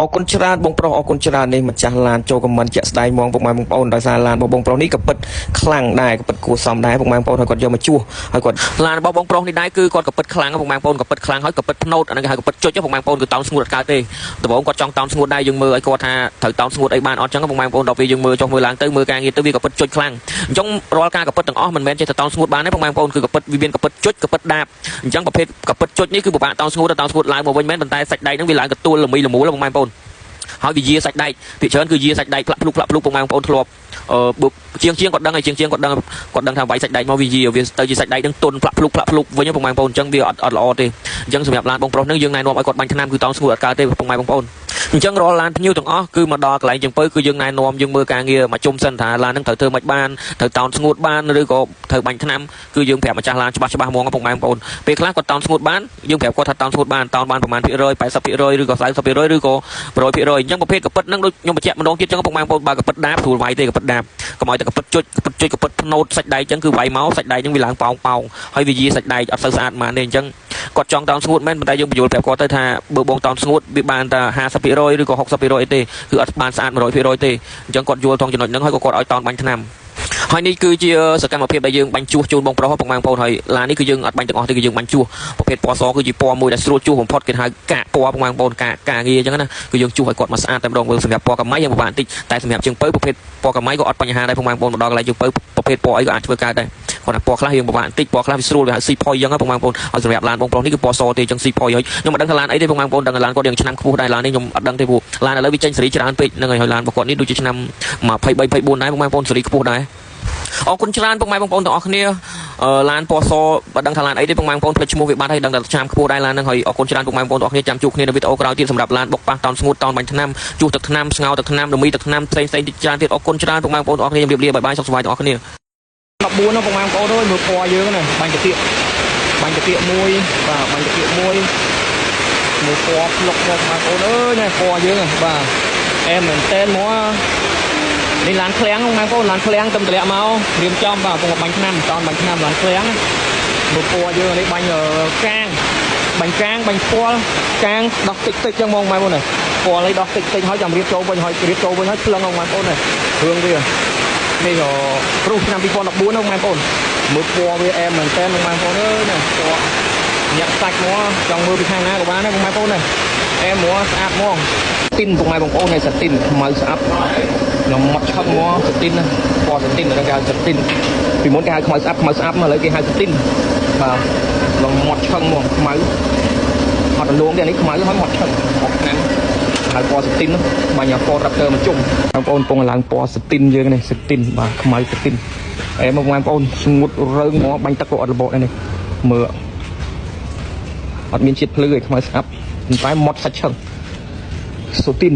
អរគុណច្រើនបងប្រុសអរគុណច្រើននេះម្ចាស់ឡានចូលខមមិនជាក់ស្ដែងហ្មងពុកម៉ែបងប្អូនដោយសារឡានបងប្រុសនេះក៏ពិតខ្លាំងដែរក៏ពិតគួរសមដែរពុកម៉ែបងប្អូនហើយគាត់យកមកជួសហើយគាត់ឡានរបស់បងប្រុសនេះដែរគឺគាត់ក៏ពិតខ្លាំងពុកម៉ែបងប្អូនក៏ពិតខ្លាំងហើយក៏ពិតភ្នោតអាហ្នឹងគេហៅក៏ពិតចុចពុកម៉ែបងប្អូនគឺតោនស្ងួតអត់កើតទេដំបូងគាត់ចង់តោនស្ងួតដែរយើងមើលឲ្យគាត់ថាត្រូវតោនស្ងួតអីបានអត់ចឹងពុកម៉ែបងប្អូនដល់ពេលយើងមើលចុះមើលឡើងទៅមើលការងារទៅវាក៏ពិតចុចខ្លាំងអញ្ចឹងរាល់ការក៏ពិតទាំងអស់មិនមែនចេះតែតោនស្ងួតបានទេពុកម៉ែបងប្អូនគឺក៏ពិតវាមានក៏ពិតចុចក៏ពិតដាបអញ្ចឹងប្រភេទក៏ពិតចុចនេះគឺពិបាកតោនស្ងួតឡើងមកវិញមែនប៉ុន្តែសាច់ដែកហ្នឹងវាឡើងកទួលល្មីល្មូលពុកម៉ែបងប្អូនហើយវាយាសាច់ដែកភាគច្រើនគឺយាសាច់ដែកផ្លាក់ភ្លុកពុកម៉ែបងប្អូនធ្លាប់ជាងគាត់ដឹងហើយជាងគាត់ដឹងថាវាយសាច់ដែកមកវាយាវាទៅជាសាច់ដែកនឹងទុនផ្លាក់ភ្លុកវិញពុកម៉ែបងប្អូនអញ្ចឹងវាអត់ល្អទេអញ្ចឹងសម្រាប់ឡានបងប្រុសនឹងយើងណែនាំឲ្យគាត់បាញ់ថ្នាំគឺតោងស្ងួតអត់កើតទេពុកម៉ែបងប្អូនអញ្ចឹងរាល់ឡានភ្ញៀវទាំងអស់គឺមកដល់កន្លែងជើងពៅគឺយើងណែនាំយើងមើលការងារមកជុំសិនថាឡាននឹងត្រូវធ្វើមិនបានត្រូវតោនស្ងួតបានឬក៏ត្រូវបាញ់ថ្នាំគឺយើងប្រាប់ម្ចាស់ឡានច្បាស់ហ្មងពុកម៉ែបងប្អូនពេលខ្លះគាត់តោនស្ងួតបានយើងប្រាប់គាត់ថាតោនស្ងួតបានតោនបានប្រមាណភាគរយ 80% ឬក៏ 90% ឬក៏ 100% អញ្ចឹងប្រភេទកពិតនឹងដូចខ្ញុំបញ្ជាក់ម្ដងទៀតអញ្ចឹងពុកម៉ែបងប្អូនបើកពិតដាបស្រួលវាយទេកពិតដាបកុំឲ្យតែកពិតចុចកពិតភ្នោតសាច់ដែកអញ្ចឹងគឺវាយមកសាច់ដែកហ្នឹងវាឡើងប៉ោងហើយវាយាសាច់ដែកអត់សូវស្អាតប៉ុន្មានទេអញ្ចឹងគាត់ចង់តោនស្ងួតមែនប៉ុន្តែយើងបញ្យល់ប្រាប់គាត់ទៅថាបើបងតោនស្ងួតវាបានតែ 50% ឬក៏ 60% អីទេគឺអត់បានស្អាត 100% ទេអញ្ចឹងគាត់យល់ថងចំណុចហ្នឹងហើយក៏គាត់ឲ្យតោនបាញ់ថ្នាំហើយនេះគឺជាសកម្មភាពដែលយើងបាញ់ជួសជូនបងប្រុសពុកម៉ែបងប្អូនហើយឡាននេះគឺយើងអត់បាញ់ទាំងអស់ទេគឺយើងបាញ់ជួសប្រភេទពណ៌សគឺជាពណ៌មួយដែលស្រួលជួសបំផុតគេហៅកាកពណ៌ពុកម៉ែបងប្អូនការងារអញ្ចឹងណាគឺយើងជួសឲ្យគាត់មកស្អាតតែម្ដងមើលសម្រាប់ពណ៌កម្មៃយើងពិបាកបន្តិចតែសម្រាប់ជើងពៅប្រភេទពណ៌កម្មៃក៏អត់បញ្ហាដែរពុកម៉ែបងប្អូនមកដល់កន្លែងជើងពៅប្រភេទពណ៌អីក៏អាចធ្វើកើតដែរគាត់ថាពណ៌ខ្លះយើងពិបាកបន្តិចពណ៌ខ្លះវាស្រួលវាហៅស៊ីផុយអញ្ចឹងពុកម៉ែបងប្អូនឲ្យសម្រាប់ឡានបងប្រុសនេះគឺពណ៌សទេអញ្ចឹងស៊ីផុយហើយខ្ញុំអត់ដឹងថាឡានអីទេពុកម៉ែបងប្អូនដឹងថាឡានគាត់យើងឆ្នាំខ្ពស់ដែរឡាននេះខ្ញុំអត់ដឹងទេព្រោះឡានឥឡូវវាចេញសេរីច្រើនពេកហ្នឹងហើយឡានរបស់គាត់នេះដូចជាឆ្នាំ23 24ដែរពុកម៉ែបងប្អូនសេរីខ្ពស់ដែរអរគុណច្រើនពុកម៉ែបងប្អូនទាំងអស់គ្នាឡានពណ៌សបើដឹងថាឡានអីទេពុកម៉ែបងប្អូនផ្លេចឈ្មោះវាបាត់ហើយដឹងតែឆ្នាំខ្ពស់ដែរឡានហ្នឹងហើយអរគុណច្រើនពុកម៉ែបងប្អូនទាំងអស់គ្នាចាំជួបគ្នានៅវីដេអូក្រោយទៀតសម្រាប់ឡានបុកប៉ះតោនស្ងួតតោនបាញ់ថ្នាំជួសទឹកថ្នាំស្ងោទឹកថ្នាំរមីទឹកថ្នាំផ្សេងទៀតច្រើនទៀតអរគុណច្រើនពុកម៉ែបងប្អូនទាំងអស់គ្នាជម្រាបលាបាយសុខសប្បាយទាំងអស់គ្នា14នោះពុកម៉ែបងប្អូនអើយមើលពណ៌យើងណាបាញ់តាពាកមួយបាទបាញ់តាពាកមួយមើលពណ៌ភ្លុកពុកម៉ែបងប្អូនអើយណែពណ៌យើងបាទអែមមែនតែនមកនេះឡានឃ្លាំងបងប្អូនឡានឃ្លាំងទំតម្លាក់មករៀមចំបាទពុកបាញ់ថ្នាំតោនបាញ់ថ្នាំឡានឃ្លាំងមើលពណ៌យើងនេះបាញ់កាងបាញ់ផ្ពាល់កាងដោះតិចចឹងបងប្អូនណាពណ៌នេះដោះតិចហើយចាំរៀបចូលវិញហើយរៀបចូលវិញហើយភ្លឹងបងប្អូនណារឿងវានេះក៏ព្រោះឆ្នាំ2014ហ្នឹងបងប្អូនមើលពណ៌វាអែមមែនតើបងប្អូនអើយណាពណ៌ញាក់សាច់មកចង់មើលពីខាងណាក៏បានដែរបងប្អូនណាអែមមកស្អាតមកទីនពុកម៉ែបងប្អូននេះសាទីនខ្មៅស្អាប់ខ្ញុំមកឆឹកមកសាទីនណាពណ៌សាទីនហ្នឹងគេហៅសាទីនពីមុនគេហៅខ្មៅស្អាប់មកឥឡូវគេហៅសាទីនបាទឡងមកឆឹងមកខ្មៅអត់រលងទេនេះខ្មៅហើយមកឆឹងអត់ណាស់ហើយពណ៌សាទីនបាញ់ពណ៌រ៉ាប់ទ័រមកជុំបងប្អូនពងឡើងពណ៌សាទីនយើងនេះសាទីនបាទខ្មៅសាទីនអែមកបងប្អូនស្ងួតរើងមកបាញ់ទឹកក៏អត់របកដែរនេះមើលអត់មានជាតិភ្លឺឯខ្មៅស្អាប់តែមកសាច់ឆឹងសាទីន